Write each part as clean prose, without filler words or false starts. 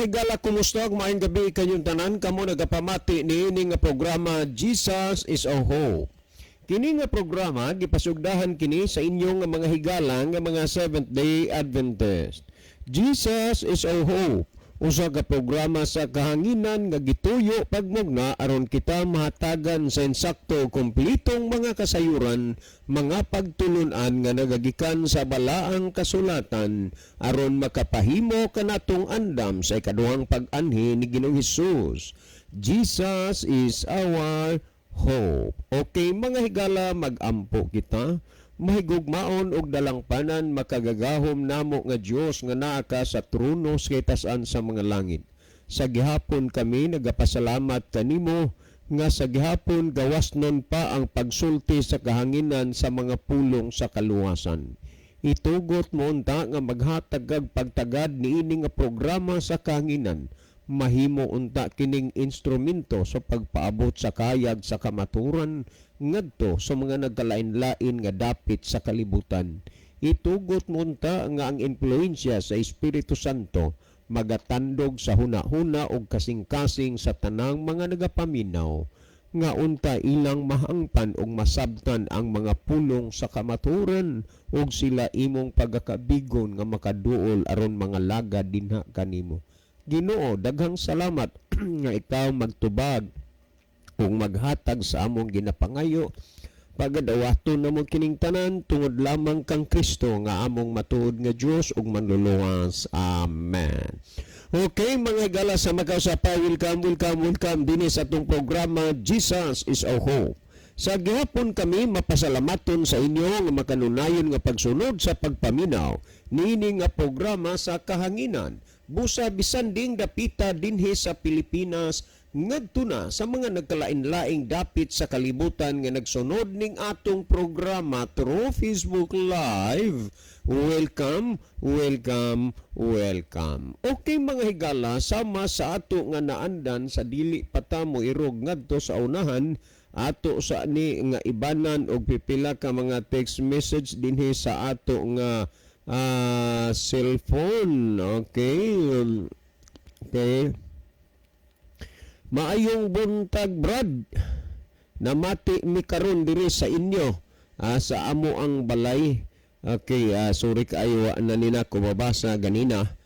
higala, kumusta? Maayong gabi kanyong tanan. Kamo nagapamati ni ini nga programa Jesus is our Hope. Kini nga programa gipasugdahan kini sa inyong mga higala nga mga Seventh-day Adventist. Jesus is our Hope. Usa ka programa sa kahanginan nga gituyo pagmugna aron kita mahatagan sa insakto kumplitong mga kasayuran, mga pagtulunan nga nagagikan sa balaang kasulatan aron makapahimo kanatong andam sa ikaduhang pag-anhi ni Ginoong Hesus. Jesus is our hope. Okay, mga higala, mag-ampo kita. Mahigugmaon og dalangpanan makagagahom namo nga Dios nga naa ka sa trono sa taas-an sa mga langit. Sa gihapon kami nagapasalamat kanimo nga sa gihapon gawasnon pa ang pagsulti sa kahanginan sa mga pulong sa kaluwasan. Itugot mo unta nga maghatag kag pagtagad niini nga programa sa kahanginan. Mahimo unta kining instrumento sa pagpaabot sa kayag sa kamaturan ngadto sa mga nagkalain-lain nga dapit sa kalibutan. Itugot mo unta nga ang impluensya sa Espiritu Santo magatandog sa huna-huna og kasing-kasing sa tanang mga nagapaminaw nga unta ilang mahangpan og masabtan ang mga pulong sa kamaturan og sila imong pagakabigon nga makaduol aron mga laga dinha kanimo. Ginoo, daghang salamat nga ikaw magtubag kung maghatag sa among ginapangayo pagadawaton namo kining tanan tungod lamang kang Kristo nga among matuod nga Dios ug manluluwas. Amen. Okay, mga gala sa makausapa, welcome dinhi sa atong programa Jesus is our Hope. Sa gihapon kami mapasalamaton sa inyo nga makanunayon nga pagsunod sa pagpaminaw niini nga programa sa kahanginan. Busa bisan ding dapita dinhi sa Pilipinas ngadto na sa mga nagkalain-laing dapit sa kalibutan nga nagsunod ning atong programa through Facebook Live. Welcome. Okay, mga higala, sama sa ato nga naandan sa dili patamo irog ngadto sa unahan ato sa ni nga ibanan og pipila ka mga text message dinhi sa ato nga cellphone. Okay. Maayong buntag, Brad. Namati mi karon diri sa inyo sa amo ang balay. Okay, sorry kaayo na nina ko mabasa ganina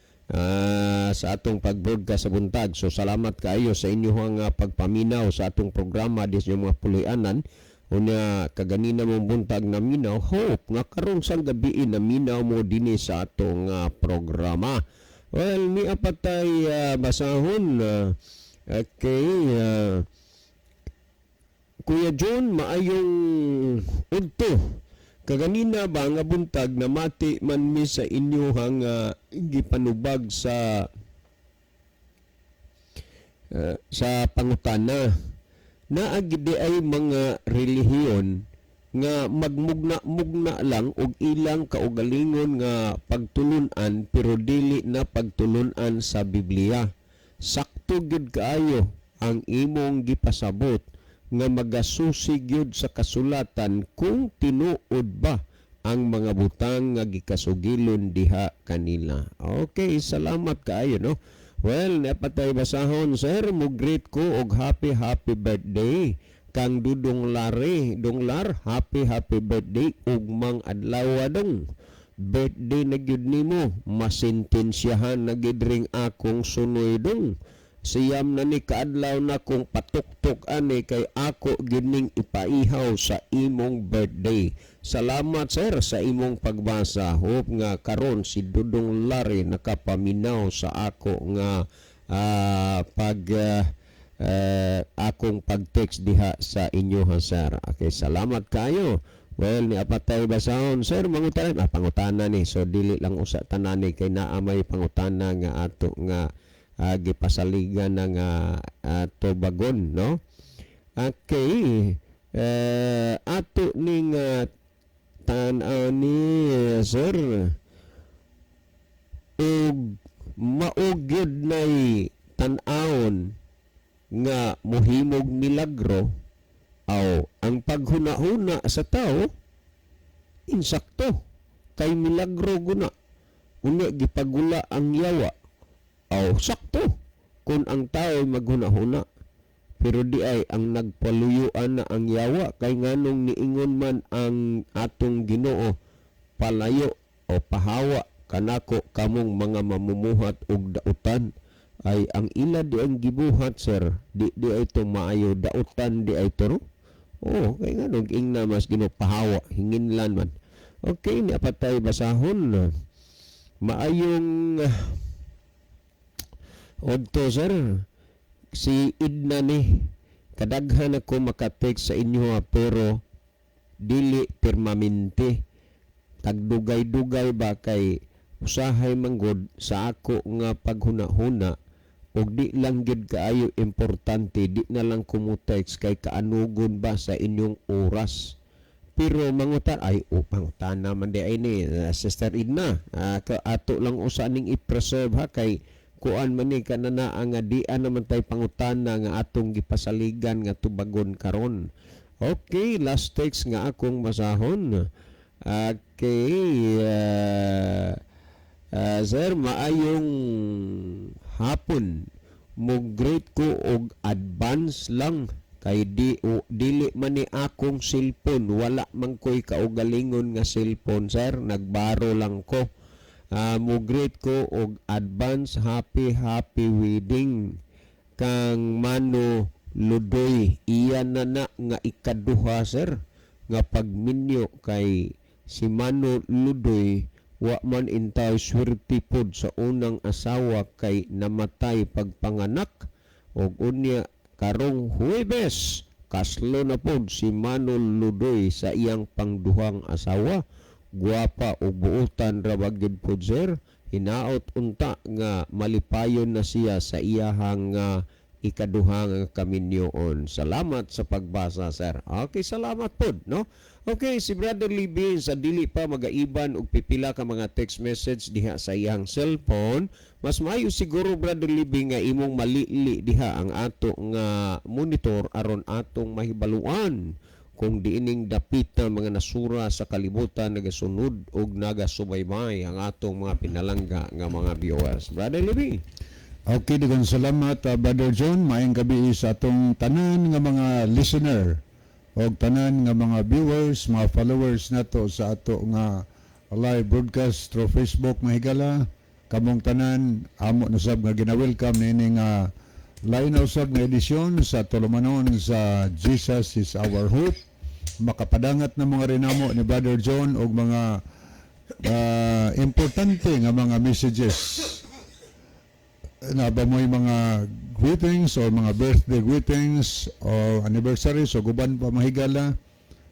sa atong pag-broadcast sa buntag. So salamat kaayo sa inyong pagpaminaw sa atong programa dis yung mga pulianan. Unya kaganina mong buntag na minaw, hope nga karon sang gabi na minaw mo dinhi sa atong programa. Well, ni apatay basahon. Okay, Kuya John, maayong udto. Kaganina ba nga buntag na mati man mi sa inyohang gipanubag sa pangutana. Naagdi ay mga relihiyon nga magmugna-mugna lang og ilang kaugalingon nga pagtulunan pero dili na pagtulunan sa Biblia. Sakto gyud kaayo ang imong gipasabot nga magasusig gyud sa kasulatan kung tinuod ba ang mga butang nga gikasugilon diha kanila. Okay, salamat kaayo, no? Well, napatay basahon, sir, mo greet ko og happy birthday kang Dudong Lare. Donglar, happy birthday ug mang adlaw dong. Birthday na gyud nimo, masintensyahan na gid ring akong sunoy dong. Siyam na ni kaadlaw na kong patuktok ani kay ako gining ipaihaw sa imong birthday. Salamat, sir, sa imong pagbasa. Hope nga karon si Dudong Lare nakapaminaw sa ako nga akong pag-text diha sa inyo, sir. Okay, salamat kayo. Well, ni apatay basahon, sir, mangutanan pangutana ni. So dili lang usa tanan ni kay naa may pangutana nga ato nga gipasaligan ng tubagon, no? Okay. Ato ning tan-aw ni sir ug maugyod nay tan-awon nga mohimog milagro aw ang paghuna-huna sa tao insakto kay milagro guna unya gipagula ang yawa sakto kung ang tao maghuna-huna. Pero di ay ang nagpaluyuan na ang yawa kay nganong niingon man ang atong Ginoo, palayo o pahawa kanako kamong mga mamumuhat og dautan, ay ang ila di ang gibuhat, sir. Di ay ito maayo, dautan di ay turo. Kay nganong ingna mas ginopahawa, hinginlan man. Okay, napatay basahon. Maayong odto, sir. Si Idna ni, kadaghan ako makatext sa inyo pero dili permanente. Tagdugay-dugay ba kay usahay manggod sa ako nga paghuna-huna og di lang gid kaayo importante, di na lang kumutext kay kaanugon ba sa inyong oras. Pero mangutan ay pangutan naman di ay ni Sister Idna, ato lang usa ning i-preserve ha, kay kuan man ni kanana nga dian naman tay pangutana nga atong gipasaligan nga tubagon karon. Okay, last text nga akong masahon. Okay, sir, maayong hapon. Mo-greet ko og advance lang kay dili man ni akong cellphone, wala man ko'y kaugalingon nga cellphone, sir, nagbaro lang ko. Mo-greet ko og advance happy wedding kang Mano Ludoy. Iyan na nga ikaduha, sir, nga pagminyo kay si Mano Ludoy wa man intay swerte pod sa unang asawa kay namatay pagpanganak, og unya karong Huwebes kaslo na pod si Mano Ludoy sa iyang pangduhang asawa. Guwapa o buutan ra bagid pod, sir. Hinaot unta nga malipayon na siya sa iyahang ikaduhang kaminyoon. Salamat sa pagbasa, sir. Okay, salamat pod, no? Okay, si Brother Libby sa dili pa magaiban og pipila ka mga text message diha sa iyang cellphone, mas maayo siguro, Brother Libby, nga imong malili diha ang ato nga monitor aron atong mahibaluan kung diining dapit na mga nasura sa kalibutan nagasunod og nagasubaybay ang atong mga pinalangga nga mga viewers. Brother Libby. Okay, daghang salamat, Brother John. Maayong gabi sa atong tanan nga mga listener o tanan nga mga viewers, mga followers nato sa ato nga live broadcast through Facebook, mahigala. Kamong tanan, amo na sab nga gina-welcome nini nga lain na usab nga edisyon sa tulumanon sa Jesus is Our Hope. Makapadangat na mga rinamo ni Brother John og mga importante nga mga messages na ba mo'y mga greetings o mga birthday greetings o anniversaries o guban pa mahigala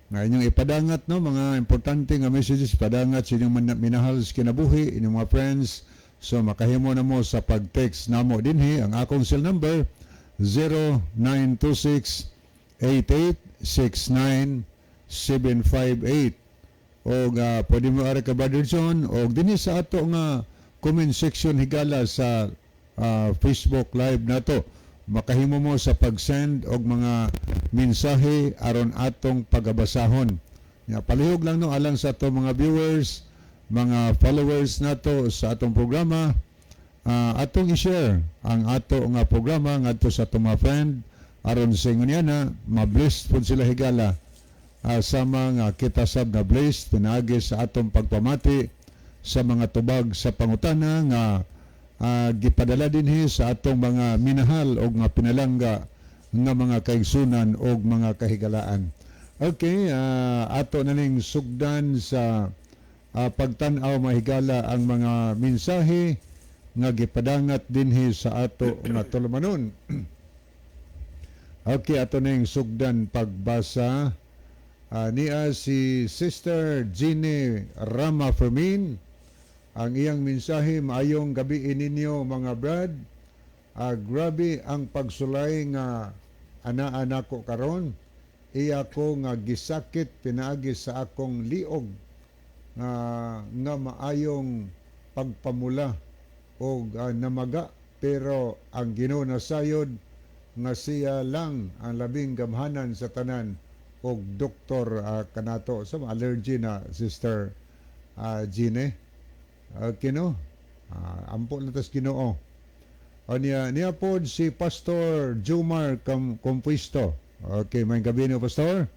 nga inyong ipadangat, no, mga importante nga messages ipadangat sa inyong minahal sa kinabuhi, inyong mga friends. So makahimo na mo sa pag-text namo dinhi. Ang akong cell number 0926 8869 758 o pwede mo ari ka, Brother John, o dinhi sa ato nga comment section higala sa Facebook live nato. Makahimo mo sa pag-send og mga mensahe aron atong pagabasahon. Palihog lang, no, alang sa ato mga viewers, mga followers nato sa atong programa, atong i-share ang ato nga programa ngadto sa atong mga friend aron sa ingon yana ma-bless pud sila higala. Sama nga kita sab na blessed pinaagi sa atong pagpamati sa mga tubag sa pangutana nga gipadala dinhi sa atong mga minahal og nga pinalangga nga mga kaigsunan og mga kahigalaan. Okay, ato na ning sugdan sa pagtan-aw mahigala ang mga mensahe nga gipadangat dinhi sa ato nga tulumanon. Okay, ato ning sugdan pagbasa. Niya si Sister Jeannie Rama Fermin. Ang iyang mensahe, maayong gabi ninyo mga brad. Grabe ang pagsulay nga ana-ana ko karon. Iya ko nga gisakit pinaagi sa akong liog nga maayong pagpamula o namaga. Pero ang Ginoo nasayod nga siya lang ang labing gamhanan sa tanan og doktor kanato sa allergy na Sister Jeannie. Kino ampo na tas Ginoo niya po si Pastor Jumar Compuisto. Okay, may gabi niyo, Pastor.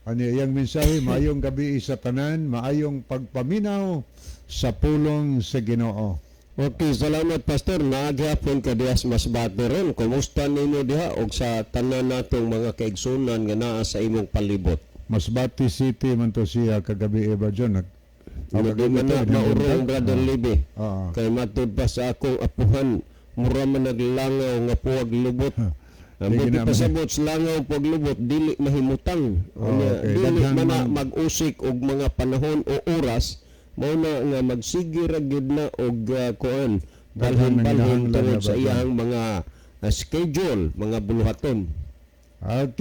Iyang mensahe, maayong gabi sa tanan, maayong pagpaminaw sa pulong sa Ginoo. Okay, salamat Pastor. Naaghapon ka dihas Masbate ron. Kumusta ninyo diha og sa tanan natong mga kaigsunan nga naa sa imong palibot? Masbate City man to siya kagabi Eva John. Hindi man na maurong Brother Libby. Kay matud pa sa akong apuhan, mura man naglangaw nga puwag lubot. Ang buti pasabot sa langaw puwag lubot, dili mahimutang. Dili man na mag-usik og mga panahon o oras, mao na nga magsige ra gyud na og kuan balhin tungod sa iyang mga schedule, mga buluhaton.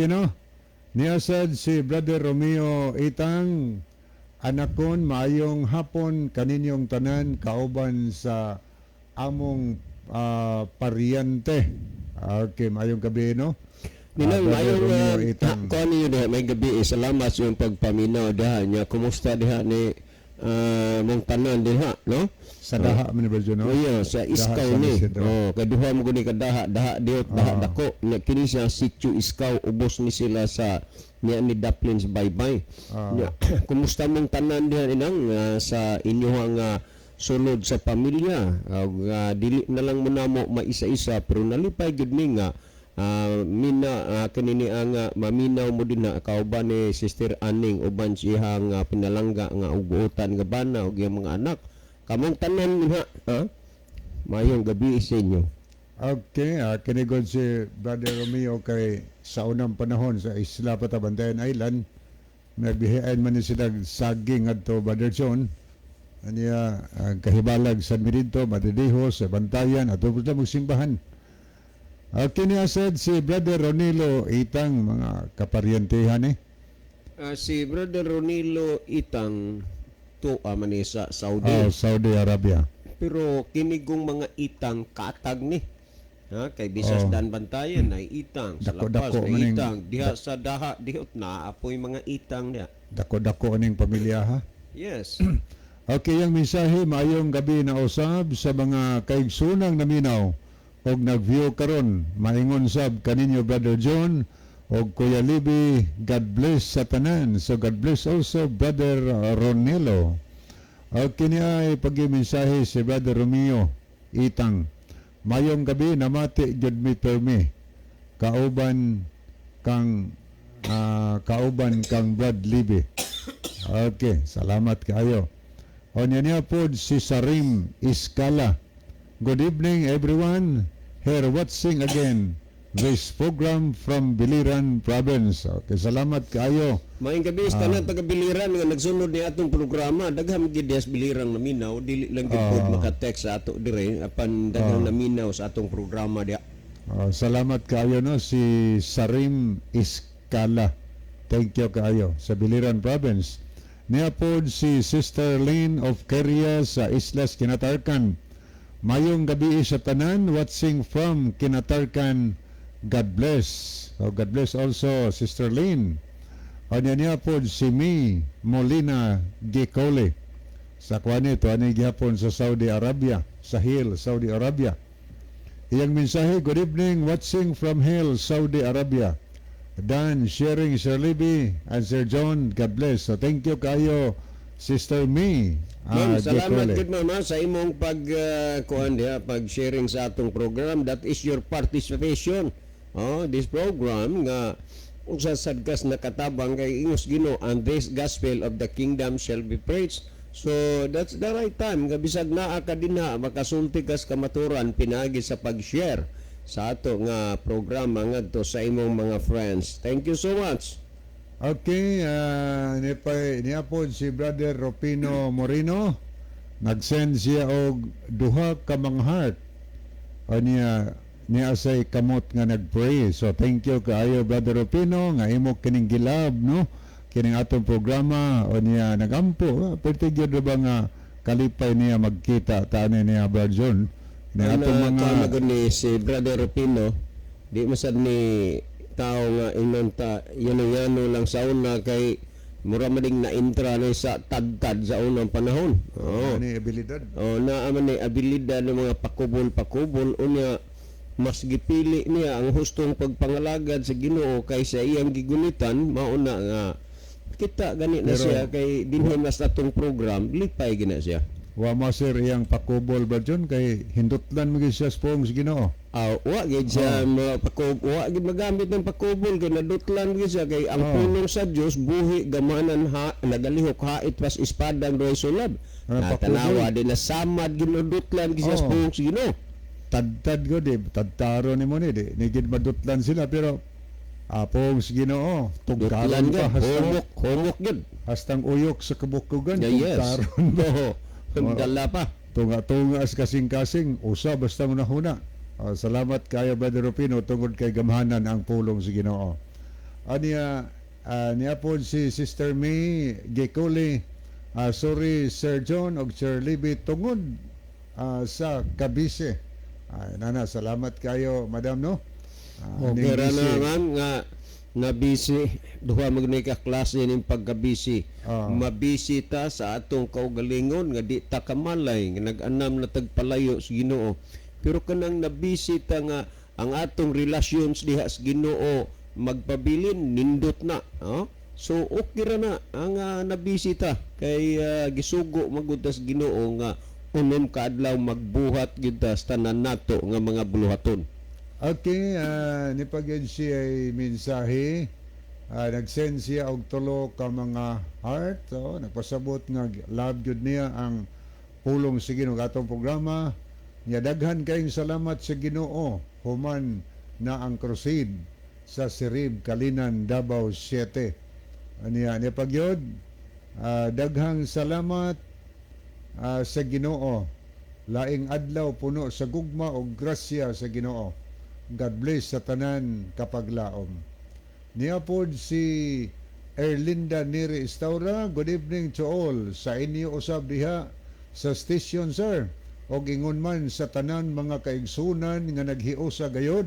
No? Niya sad si Brother Romeo Itang, anakon maayong hapon kaninyong tanan kauban sa among paryente. Okay, maayong gabi, no? Minang mayong kuan niyo diha may gabi. Salamat sa iyong pagpaminaw diha niya. Kumusta diha ni mong tanan diha, no? Sa daha man ni Berjo, no? Iya, sa Iskaw ni. Kaduha mo guni ka daha diot daha dako. Kini siya sitio Iskaw, ubos ni sila sa niya ni Daplins Baybay. Kumusta mong tanan diha inang sa inyong sulod sa pamilya? Dili na lang muna mo maisa-isa pero nalipay gud ni nga kanini ang maminaw mo din na kauban ni Sister Aning uban siyang pinalangga nga uguotan nga bana og iyang mga anak. Kamong tanan ha? Mayong gabi sa inyo. Okay, kinigod si Brother Romeo kay sa unang panahon sa Isla Patabantayan Island, nagbihian man ni sila saging adto Brother John. Aniya kahibalag sa Mirinto, Madridihos, sa Bantayan, at po na magsimbahan. Kiniasad si Brother Ronilo Itang, mga kaparyentehan Si Brother Ronilo Itang, to man sa Saudi. Saudi Arabia. Pero kinigong mga itang katag ni. Kay Bisas Dan Bantayan ay itang. Sa Lapas may itang. Diha sa daha, dihot na, apoy mga itang niya. Dako-dako ning pamilya, ha? Yes. Okay, ang mensahe, maayong gabi na usab sa mga kaigsunang naminaw og nag-view karon. Maingon sab kaninyo Brother John og Kuya Libby, God bless sa tanan. So God bless also Brother Ronilo. Okay niya ay pag-mensahe si Brother Romeo Itang. Mayong gabi namati jud mi permi. Kauban kang Brad Libby. Okay, salamat kayo. O niya po si Sarim Iskala. Good evening everyone. Here watching again this program from Biliran Province. Okay, salamat kayo. Maayong gabi sa tanan taga Biliran nga nagsunod ni atong programa. Daghang gid sa Biliran naminaw, dili lang gid pod maka-text sa ato dire apan daghang naminaw sa atong programa dia. Salamat kayo no si Sarim Iskala. Thank you kayo sa Biliran Province. Niya po si Sister Lynn of Keria sa Islas Kinatarkan. Mayong gabi sa tanan, watching from Kinatarkan. God bless. So God bless also Sister Lynn. O niya po si Mi Molina Gicole. Sa kwanito, ani gihapon sa Saudi Arabia, sa Hill, Saudi Arabia. Iyang mensahe, good evening, watching from Hill, Saudi Arabia. Dan, sharing Sir Libby and Sir John, God bless. So thank you kayo, Sister Mi. Salamat gid mama sa imong pag-sharing sa atong program. That is your participation. This program nga usa sadkas nakatabang kay ingos Ginoo, and this gospel of the kingdom shall be preached. So that's the right time nga bisag naa ka dinha makasulti kas kamaturan pinagi sa pag-share sa ato nga programa ngadto sa imong mga friends. Thank you so much. Okay, niya po si Brother Ropino Moreno. Nag-send siya og duha ka mga heart. O niya asay kamot nga nag-pray. So thank you kaayo Brother Ropino nga imo kining gilab no. Kining atong programa o niya nagampo. Perti gyud ba nga kalipay niya magkita taani niya Brother John. Na atong mga ni si Brother Ropino di masad ni tao nga inunta yano lang sa una kay mura mading na intra ni sa tagtad sa unang panahon. Ni abilidad. Naa man ni abilidad ng mga pakubol unya mas gipili niya ang hustong pagpangalagad sa Ginoo kaysa iyang gigulitan, mauna nga kita gani na Pero- siya kay dinhi mas atong program lipay gina siya. Wa mo sir iyang pakubol ba dyan kay hindutlan mo gid siya sa poong sa Ginoo. Wa gid siya wa gid magamit ng pakubol kay nadutlan gid siya kay ang Oh. pulong sa Dios buhi gamanan nagalihok hait pas espadang doy sulab. Tanawa din na samad ginudutlan gid siya sa Oh. pulong sa Ginoo. Tad ko di tadtaro ni mo ni di gid madutlan sila pero poong sa Ginoo Dutlan tugkaron gid, pa homok gid. hastang uyok sa kabukugan Yeah, yes. tugkaron ba. Dala pa. Tunga as kasing-kasing usa basta mo nahuna. Salamat kayo Brother Rufino tungod kay gamhanan ang pulong sa Ginoo. Niya po si Sister May Gekuli, sorry Sir John og Sir Libby tungod sa Kabise. Nana, salamat kayo Madam no. Okay ra naman nga na busy duha magnay ka klase ning pagka-busy. Mabisi ta sa atong kaugalingon nga di ta kamalay nga nag-anam na tagpalayo sa Ginoo. Pero kanang nabisi ta nga ang atong relations diha sa Ginoo magpabilin nindot na. So okay ra na ang nabisi ta kay gisugo magud ta sa Ginoo nga unom ka adlaw magbuhat gyud ta sa tanan nato nga mga buluhaton. Okay, nipagyan siya ay mensahe. Nag-send siya og tulo ka mga heart. Nagpasabot nga love jud niya ang pulong sa Ginoo atong programa. Nya daghan kayong salamat sa Ginoo. Human na ang crusade sa Sirib, Kalinan, Davao 7. Niya pagyod. Daghang salamat sa Ginoo. Laing adlaw puno sa gugma og grasya sa Ginoo. God bless sa tanan kapaglaom. Niya pod si Erlinda Neri Estaura. Good evening to all. Sa inyo usab diha sa station sir. Og ingon man sa tanan mga kaigsunan nga naghiusa gayod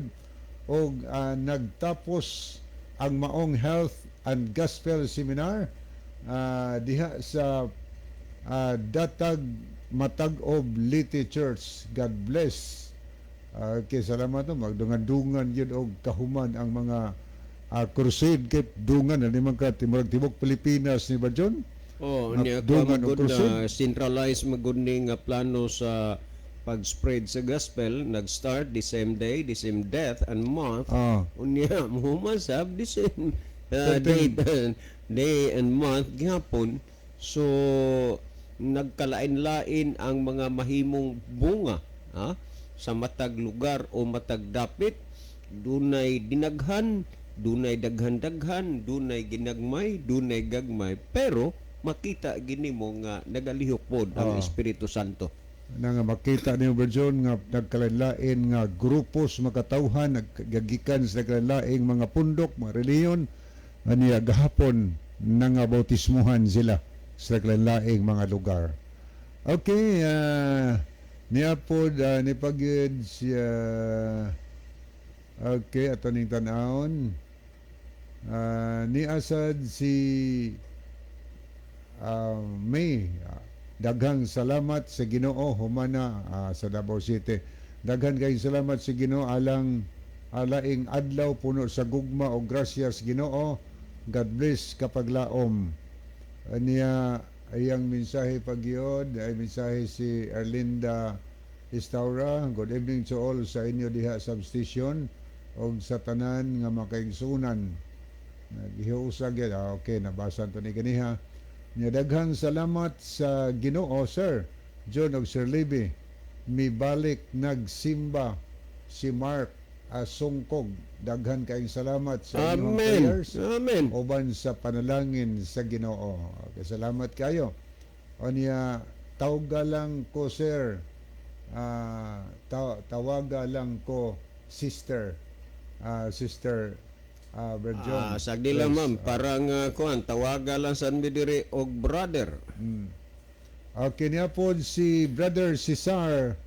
og nagtapos ang maong health and gospel seminar diha sa Datag Matag-ob Liti Church. God bless. Okay, salamat no. Magdungan-dungan yun og kahuman ang mga crusade kay dungan na naman ka Timog Pilipinas ni ba John? Niya Dungan ka og magud na crusade. centralized magud ni nga plano sa pag-spread sa gospel nag-start the same day, the same death and month. Unya human sab the same day and month gihapon. So nagkalain-lain ang mga mahimong bunga sa matag lugar o matag dapit. Dunay dinaghan, dunay daghan-daghan, dunay ginagmay, dunay gagmay, pero makita gini mo nga nagalihok pod ang Espiritu Santo. Na nga makita niyo ba John nga nagkalain nga grupos makatawhan naggagikan sa nagkalaing mga pundok, mga reliyon niya gahapon na nga bautismuhan sila sa nagkalaing mga lugar. Okay, niya po ni pagyud siya. Okay, ato ning tan-awon. Ni asad si May. Daghang salamat sa Ginoo humana sa Davao City. Daghan kay salamat sa Ginoo alaing adlaw puno sa gugma o grasya sa Ginoo. God bless kapaglaom. Niya ayang mensahe pagyod ay mensahe si Erlinda Estaura. Good evening to all sa inyo diha substation og sa tanan nga makaigsunan. Nagihiusag yan. Okay, nabasa to ni kaniha. Nya daghang salamat sa Ginoo sir John og Sir Libby. Mibalik nagsimba si Mark Sungkog. Daghan kayong salamat sa inyong prayers. Amen. Uban sa panalangin sa Ginoo. Okay, salamat kayo. O niya tawga lang ko sir. Tawaga lang ko sister. Sister Brad John. Sagdi lang ma'am, parang kuan tawaga lang sa midiri og brother. Okay niya po si Brother Cesar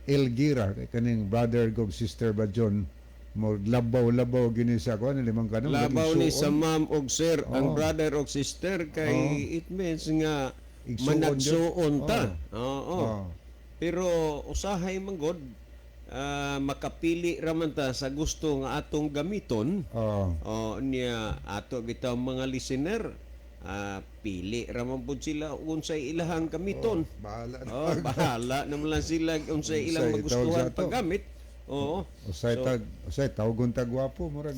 Elgira, kaning brother kog sister Brad John. Mo labaw gini sa kuan limang kanang Labaw ni sa ma'am og sir, ang Oh. brother og sister kay it means nga Igsuon managsuon yun. ta. Oh. Oo. Pero usahay man god makapili raman ta sa gusto nga atong gamiton. O niya ato bitaw mga listener, pili raman pud sila unsay ilahang gamiton. Bahala na. Bahala naman lang sila unsay ilang Unsay magustuhan tawag sa ato. paggamit. Oo. Usay tawgon ta gwapo murag.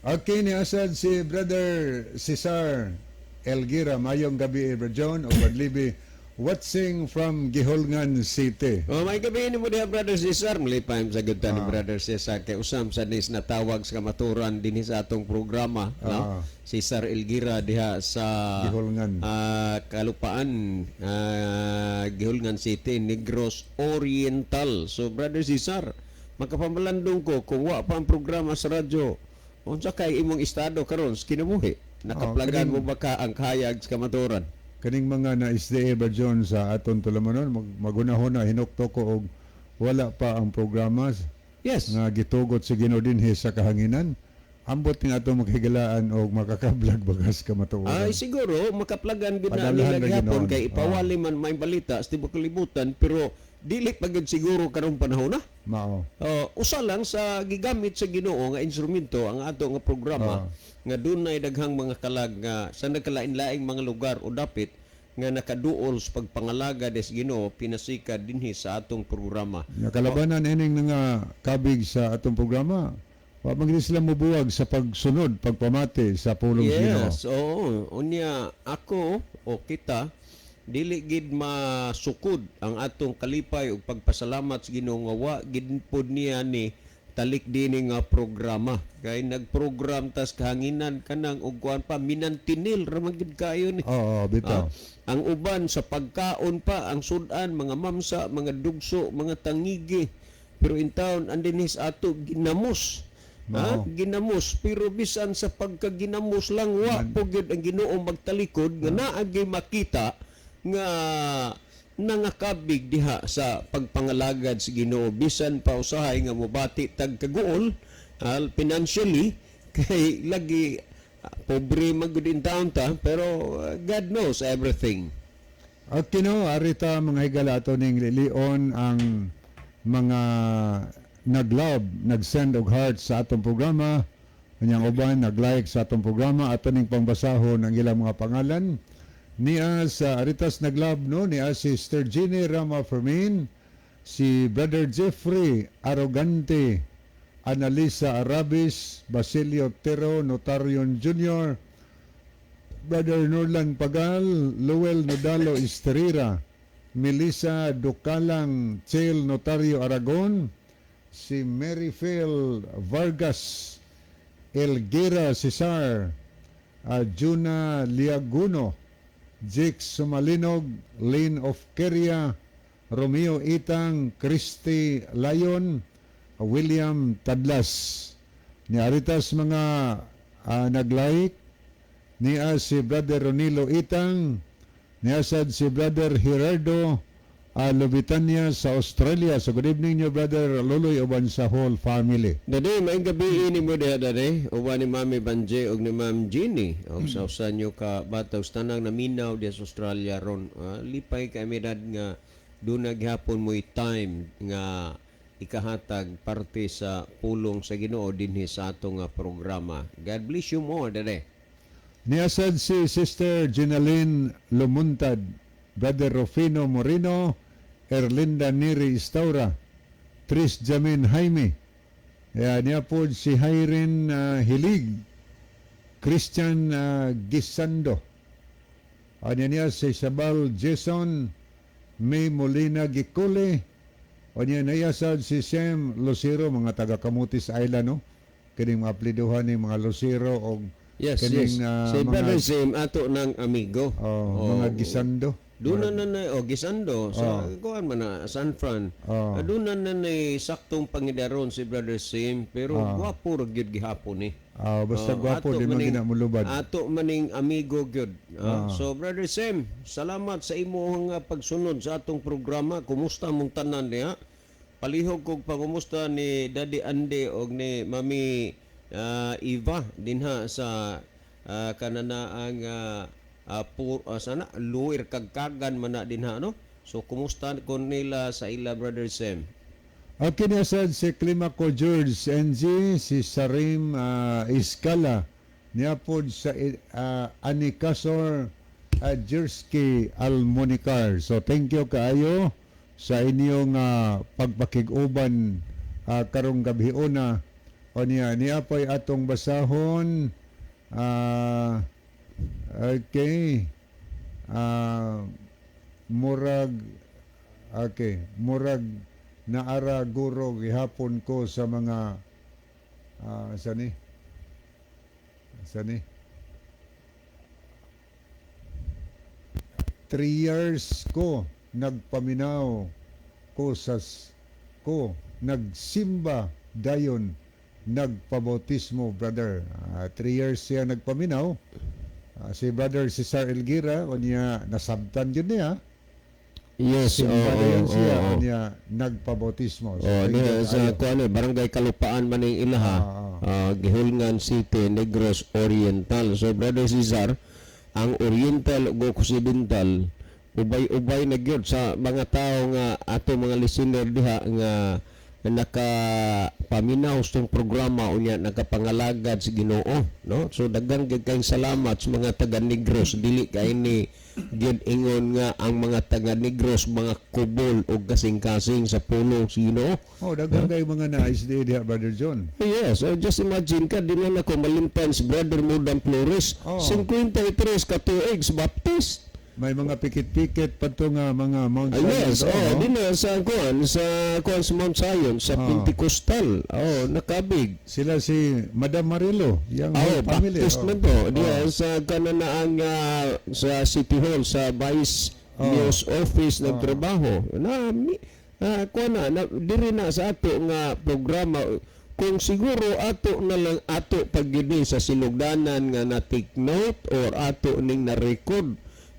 Okay, ni asad si Brother Cesar Elgira, mayong gabi Brother John o Badlibi, watching from Gihulngan City. May gabi ni mo diha Brother Cesar, malipay sa gud ni Brother Cesar kay usam sa nis natawag sa kamaturan dinhi sa atong programa, no? Cesar Elgira diha sa Gihulngan. Kalupaan, Gihulngan City, Negros Oriental. So Brother Cesar, makapamalandong ko kung wa pa ang programa sa radyo, unsa kay imong estado karon sa kinabuhi? Nakaplagan mo ba ka ang kayag sa kamaturan? Kaning mga na SDA Brother John sa aton tulamonon magunahon na hinukto ko og wala pa ang programa Yes. nga gitugot si Ginoo dinhi sa kahanginan. Ambot nga ato makahigalaan og makakablag bagas kamatuoran. Ay siguro makaplagan gud na Padalahan nila na gihapon ginoon. kay ipawali man may balita sa tibok kalibutan pero dili pa gud siguro karong panahon na. Mao. Usa lang sa gigamit sa Ginoo nga instrumento ang ato nga programa nga dunay daghang mga kalag nga sa nagkalain-laing mga lugar o dapit nga nakaduol sa pagpangalaga des Ginoo pinasikad dinhi sa atong programa. Nga kalabanan ining nga kabig sa atong programa. Wa man gid sila mobuwag sa pagsunod, pagpamati sa pulong Ginoo. Yes, oo. Unya ako o kita dili gid masukod ang atong kalipay ug pagpasalamat sa Ginoo nga wa gid pod niya ni talik dinhi nga programa. Kay nagprogram tas kahanginan kanang ug kuan pa minantinil ra man gid kayo ni. Oo, bitaw. Ang uban sa pagkaon pa, ang sudan, mga mamsa, mga dugso, mga tangigi. Pero in town, andinis ato ginamos. Ginamos. Pero bisan sa pagkaginamos lang, wa po gyud ang Ginoo magtalikod, nga naagi makita nga nangakabig diha sa pagpangalagad sa Ginoo. Bisan pa usahay nga mobati tag kaguol, financially, kay lagi pobre magud in town ta, pero God knows everything. At kino arita mga higala ato ning lilion ang mga nag-love, nag-send og heart sa atong programa. Kanyang uban nag-like sa atong programa ato ning pangbasahon ang ilang mga pangalan. Niya sa aritas nag-love no, niya si Sister Jeannie Rama Fermin, si Brother Jeffrey Arrogante, Analisa Arabis, Basilio Tero Notarion Jr., Brother Norlan Pagal, Luel Nodalo Esterira, Melissa Ducalang Chel Notario Aragon, si Mary Phil Vargas, Elguera Cesar, Juna Liaguno, Jake Sumalinog, Lane of Keria, Romeo Itang, Christy Layon, William Tadlas. Ni aritas mga nag-like, niya si Brother Ronilo Itang, niya sad si Brother Gerardo Lubitania sa Australia. So good evening niyo Brother Loloy uban sa whole family. Dade, may gabi ini mo diha dade, uban ni Mami Banje ug ni Ma'am Jeannie. Og sa usan nyo ka bataw tanang naminaw diha sa Australia ron. Lipay ka medad nga doon naghapon mo'y time nga ikahatag parte sa pulong sa Ginoo dinhi sa atong programa. God bless you more dade. Niasad si Sister Ginaline Lumuntad, Brother Rufino Moreno, Erlinda Neri Istaura, Tris Jamin Jaime, niya po si Hyren Hilig, Christian Gisando, niya si Sabal Jason, May Molina Gicole, o niya nayasad si Sam Lucero, mga taga Camotes Island, no? Kining mga apliduhan ni mga Lucero o Yes, kining Si Brother Sam ato ng amigo. mga Gisando. Doon na Gisando sa kuan man na San Fran. Doon na saktong pangidaron si Brother Sam pero gwapo ra gyud gihapon ni. Basta gwapo di man ginamulubad. Ato maning amigo gyud. So Brother Sam, salamat sa imong pagsunod sa atong programa. Kumusta mong tanan niya? Palihog kog pangumusta ni Daddy Ande og ni Mami Eva dinha sa kananaang sana luir kagkagan man na dinha no. So kumusta ko nila sa ila Brother Sam? Okay na sad si Climaco George NG, si Sarim Iskala, niapod sa Anikasor Jerski Almonicar. So thank you kaayo sa inyong pagpakig-uban karong gabiuna. O niapoy atong basahon. Okay. Murag naara guro gihapon ko sa mga sani 3 years ko nagpaminaw ko nagsimba dayon nagpabautismo, brother. 3 years siya nagpaminaw. Si Brother Cesar Elguira o niya nasabtan yun niya. Yes, siya niya nagpabautismo. So, sa barangay Kalupaan man yung ilaha, Gihulngan City, Negros Oriental. So Brother Cesar, ang Oriental ug Occidental ubay-ubay na gyud sa mga tao nga ato mga listener diha nga nakapaminaw sa programa unya nakapangalagad sa Ginoo, no? So daghan gyud kayong salamat sa mga taga Negros, dili kay ni gyud ingon nga ang mga taga Negros mga kubol og kasing-kasing sa pulong sa Ginoo. Daghan kay mga nais diha, Brother John. Yes, just imagine ka din na ako malimtan si Brother Mudam Flores, 53 ka tuig sa Baptist. May mga pikit-pikit pa to nga mga Mount Zion. Yes, dinner sa Mount Zion, sa Pentecostal. Nakabig. Sila si Madam Marilo, yung family. Baptist man to. Diya, sa kananaang sa City Hall, sa Vice News Office nagtrabaho. Diri na sa ato nga programa, kung siguro ato na lang ato pagyudi sa sinugdanan nga na-take note or ato ning na-record,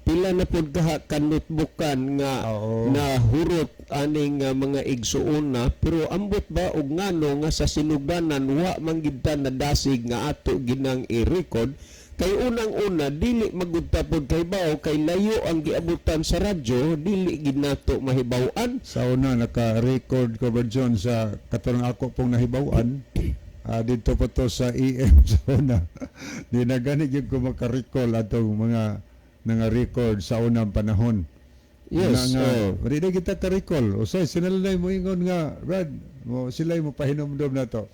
pila na pod kanutbukan nga nahurot aning mga igsuon na, pero ambot ba og ngano nga sa sinugdanan wa manggidtan na dasig nga ato ginang i-record kay unang-una dili magudta pod kay bao kay layo ang giabutan sa radyo, dili gid nato mahibaw-an. Sa una naka-record ko, John, sa katarong ako pong nahibaw-an. Dito pa to sa EM sa una. Di na gani gyud ko maka-recall atong mga record sa unang panahon. Yes. Hindi na kita ka-recall. Usay, sinalay mo ingon nga, Brad, sila mo pahinomdom na to.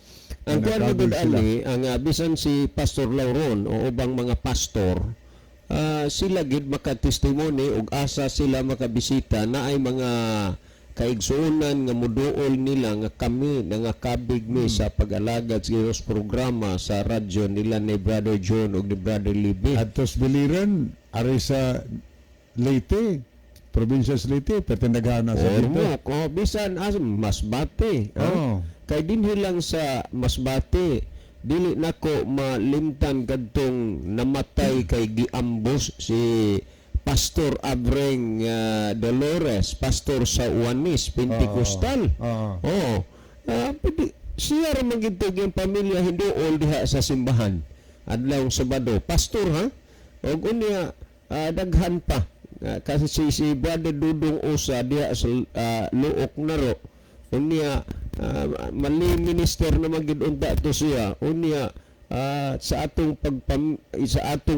Ang kuwan mo doon, Ali, ang bisan si Pastor Lauron o ubang mga pastor, sila gid makatestimony ug asa sila makabisita na ay mga kaigsuonan nga muduol nila nga kami nga kabig mi sa pag-alagad sa programa sa radyo nila ni Brother John ug ni Brother Libby. At tos biliran ari sa Leyte, probinsya sa Leyte, petendagana sa dito. Bisan Masbate. Kay dinhi lang sa Masbate, dili nako malimtan kadtong namatay kay giambos si Pastor Abreng Dolores, pastor sa Uwanis, Pentecostal. Siya rin magintog yung pamilya hinduol diha sa simbahan. Adlaw Sabado. Pastor, ha? O unya, daghan pa. Kasi si Brother Dudong Usa diha sa Luok Naro. Unya, mali minister na magidunta to siya. Unya, sa atong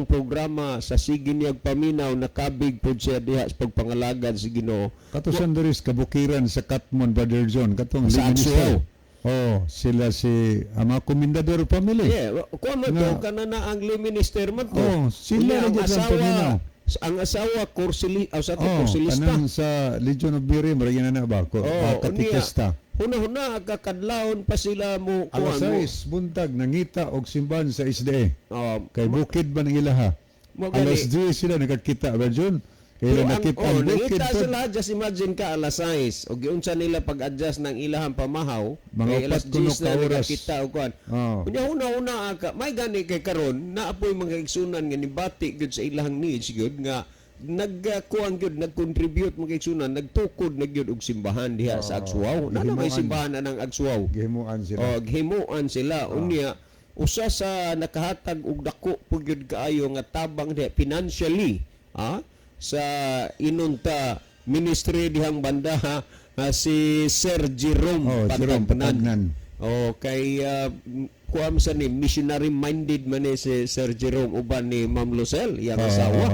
programa sa Siginyag Paminaw nakabig po siya diha sa pagpangalagad sa Ginoo. Katusan diri kabukiran sa Katmon, Brother John, katong sa Atsuaw. Sila si ama Komendador family. Kuno to kanana ang minister man to. Sila ang asawa. Ang asawa sa kursilista. Kanang sa Legion of Birim, maragyan na ba? Katikista. Huna-huna kakadlawon pa sila mo alas 6 buntag nangita og simbahan sa SDA. Kay bukid ba nang ilaha? Alas 10 sila nakakita, John. Kaya nakita ang bukid po. Sila, just imagine ka alas 6 og giunsa nila pag-adjust ng ilahang pamahaw. Mga alas 10 na oras. nakakita og kuan. Kunya huna-huna ka, may gani kay karon naapoy mga igsunan nga nibati gud sa ilahang needs gud nga nagkuang gyud nag-contribute mga igsunan, nagtukod na gyud og simbahan diha sa Agsuaw. Nana may simbahan ng Agsuaw. Gihimuan sila. Gihimuan sila. Unya usa sa nakahatag og dako pud gyud kaayo nga tabang diha financially, sa inunta ministry dihang banda si Sir Jerome Jerome Patagnan. kay kuam sa ni missionary minded man ni si Sir Jerome uban ni Ma'am Lucel iyang asawa.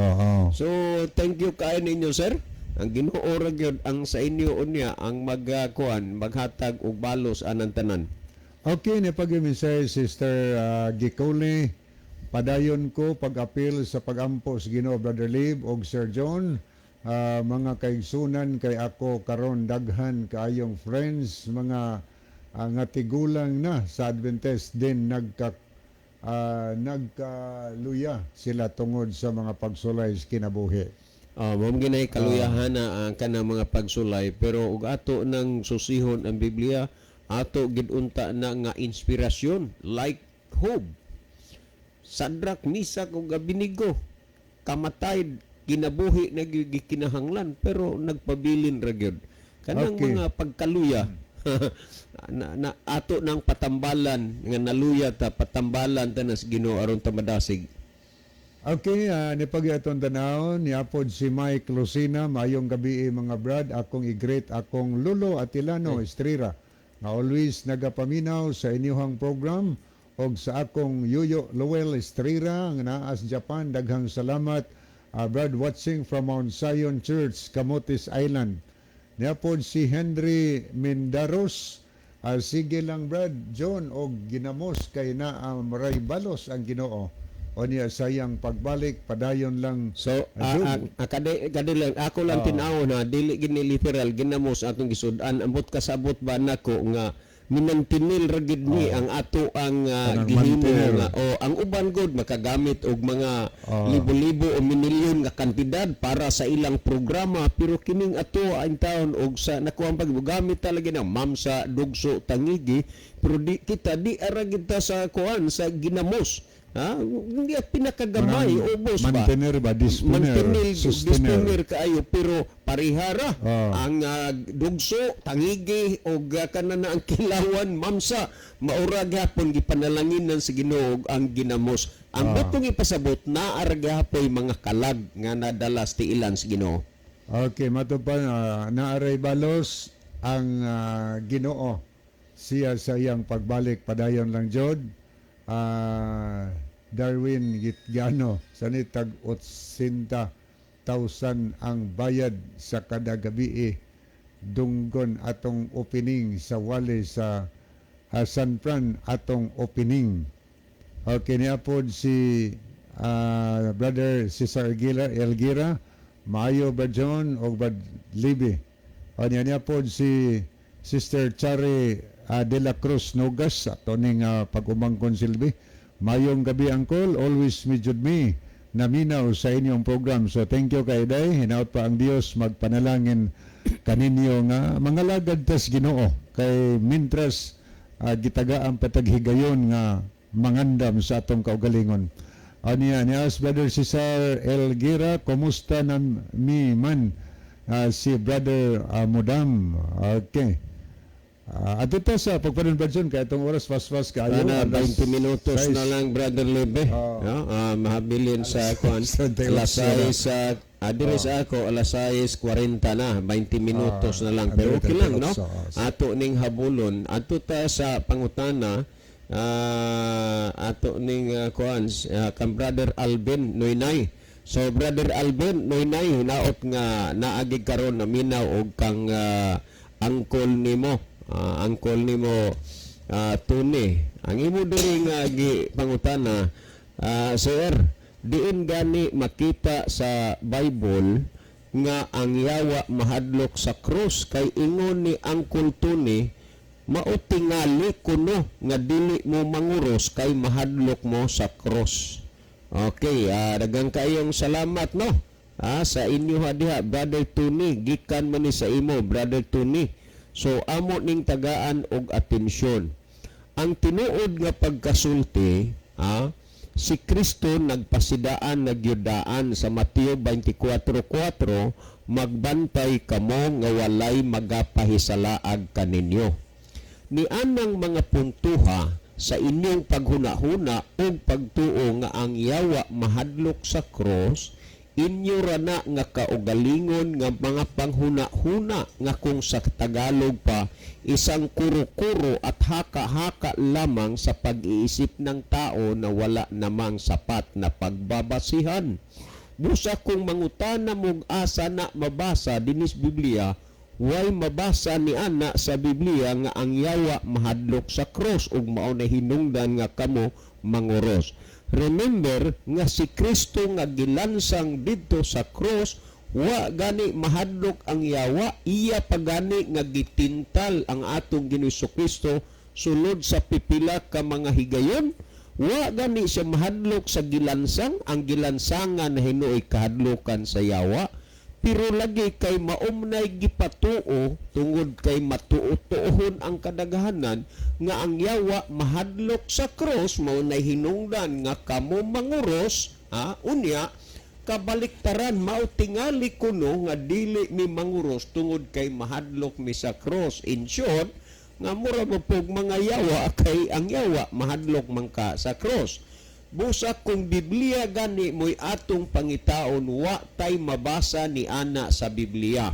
So thank you kay ninyo sir. Ang Ginoo ra gyud ang sa inyo unya ang maghatag og balos anang tanan. Okay, ni pag-imisay Sister Gicole, padayon ko pag-apil sa pag-ampo sa Ginoo Brother Lib og Sir John. Mga kaigsunan kay ako karon daghan kaayong friends mga nga tigulang na sa Adventist din nagkaluya sila tungod sa mga pagsulay sa kinabuhi. Mao ginay kaluyahan na ang kanang mga pagsulay pero ug ato nang susihon ang Biblia ato gid unta na nga inspirasyon like Job, Sadrak, Misak ug Abednego kamatay kinabuhi na gikinahanglan pero nagpabilin ra gyud kanang mga pagkaluya na ato nang patambalan nga naluya ta patambalan ta nas Ginoo aron ta madasig. Okay, ni pag-aton tanawon niapod si Mike Lucina, mayong gabi mga brad, akong i-greet akong Lolo Atilano Estrera nga always nagapaminaw sa inyong program og sa akong Yuyo Lowell Estrera nga naa sa Japan. Daghang salamat brad watching from Mount Zion Church, Camotes Island. Niapod si Henry Mendaros, sige lang brad John og ginamos kay naa maray balos ang Ginoo o niya sayang pagbalik padayon lang. So kadi lang ako lang tinaw na dili gini literal ginamos atong gisudan ambot kasabot ba nako nga minantinil ra gid ni ang ato ang gihimo nga ang uban gud makagamit og mga libo-libo o milyon nga kantidad para sa ilang programa pero kining ato ang taon og sa nakuha paggamit talaga ng mamsa dugso tangigi pero kita di ara gid ta sa kuan sa ginamos. Hindi pinakagamay ubos ba mantener ba disponer kaayo pero parihara ang dugso tangigi og kanana ang kilawan mamsa maura gyapon gipanalanginan sa Ginoo ang ginamos ang butong ipasabot na ara gyapoy mga kalag nga nadala sa tiilan sa Ginoo. Okay, matupan naaray balos ang Ginoo siya sa iyang pagbalik padayon lang jod. Darwin Gitgano sanitag 80,000 ang bayad sa kada gabi dunggon atong opening sa wali sa San Fran atong opening. Okay, niapod si Brother Cesar Elgira Mayo Bajon o Brad Libby. O niapod si Sister Chari de la Cruz Nogas ato ning pag-umangkon silbi. Mayong gabi angkol, always medyo me naminaw sa inyong program. So thank you kay Day. Hinaut pa ang Dios magpanalangin kaninyo nga mga lagad tas Ginoo kay mintras gitagaan pataghigayon nga mangandam sa atong kaugalingon. Niya Brother Cesar Elgira, kumusta na mi man si Brother Mudam. Okay. Ato ta sa pagpanunbadyon kaya itong oras fast kayo. 20 minutos na lang Brother Lebe. Mahabilin sa kuan. Alas 6 dire sa ako alas 6:40 na 20 minutos na lang pero okay lang no. Ato ning habulon ato ta sa pangutana ato ning kuan kang Brother Alvin Noynay. So Brother Alvin Noynay hinaot nga naagig karon na minaw og kang angkol nimo. Angkol nimo Tuni. Ang imo diri nga pangutana sir, diin gani makita sa Bible nga ang yawa mahadlok sa krus kay ingon ni Angkol Tuni mao tingali kuno nga dili mo manguros kay mahadlok mo sa krus. Okay, daghang kayong salamat no. Sa inyo diha Brother Tuni, gikan man ni sa imo Brother Tuni. So amo ning tagaan og atensyon. Ang tinuod nga pagkasulti, si Kristo nagpasidaan nagyudaan sa Mateo 24:4, magbantay kamo nga walay magapahisalaag kaninyo. Ni anang mga puntuha sa inyong paghuna-huna o pagtuo nga ang yawa mahadlok sa cross, inyo ra na nga kaugalingon nga mga panghuna-huna nga kung sa Tagalog pa isang kuro-kuro at haka-haka lamang sa pag-iisip ng tao na wala namang sapat na pagbabasihan. Busa kung mangutana mong asa na mabasa dinis Biblia, way mabasa ni ana sa Biblia nga ang yawa mahadlok sa cross ug mao na hinungdan nga kamo manguros. Remember nga si Kristo nga gilansang didto sa cross, wa gani mahadlok ang yawa, iya pa gani nga gitintal ang atong Ginoong Kristo sulod sa pipila ka mga higayon. Wa gani siya mahadlok sa gilansang, ang gilansangan na hinuoy kahadlokan sa yawa. Pero lagi kay maumnay gipatuo tungod kay matuo-tuohon ang kadaghanan nga ang yawa mahadlok sa cross maunay hinungdan nga kamo manguros, unya kabaliktaran mao tingali kuno nga dili mi manguros tungod kay mahadlok mi sa cross. In short, nga mura mo pog mga yawa kay ang yawa mahadlok man ka sa cross. Busa kung Biblia gani mo'y atong pangitaon, wa tay mabasa ni ana sa Biblia.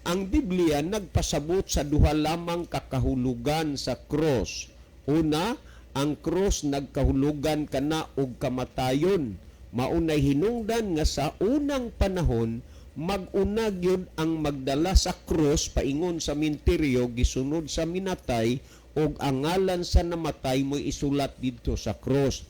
Ang Biblia nagpasabot sa duha lamang kakahulugan sa cross. Una, ang cross nagkahulugan kana og kamatayon. Maunay hinungdan nga sa unang panahon, mag-una gyud ang magdala sa cross paingon sa minteryo gisunod sa minatay ug ang ngalan sa namatay mo'y isulat didto sa cross.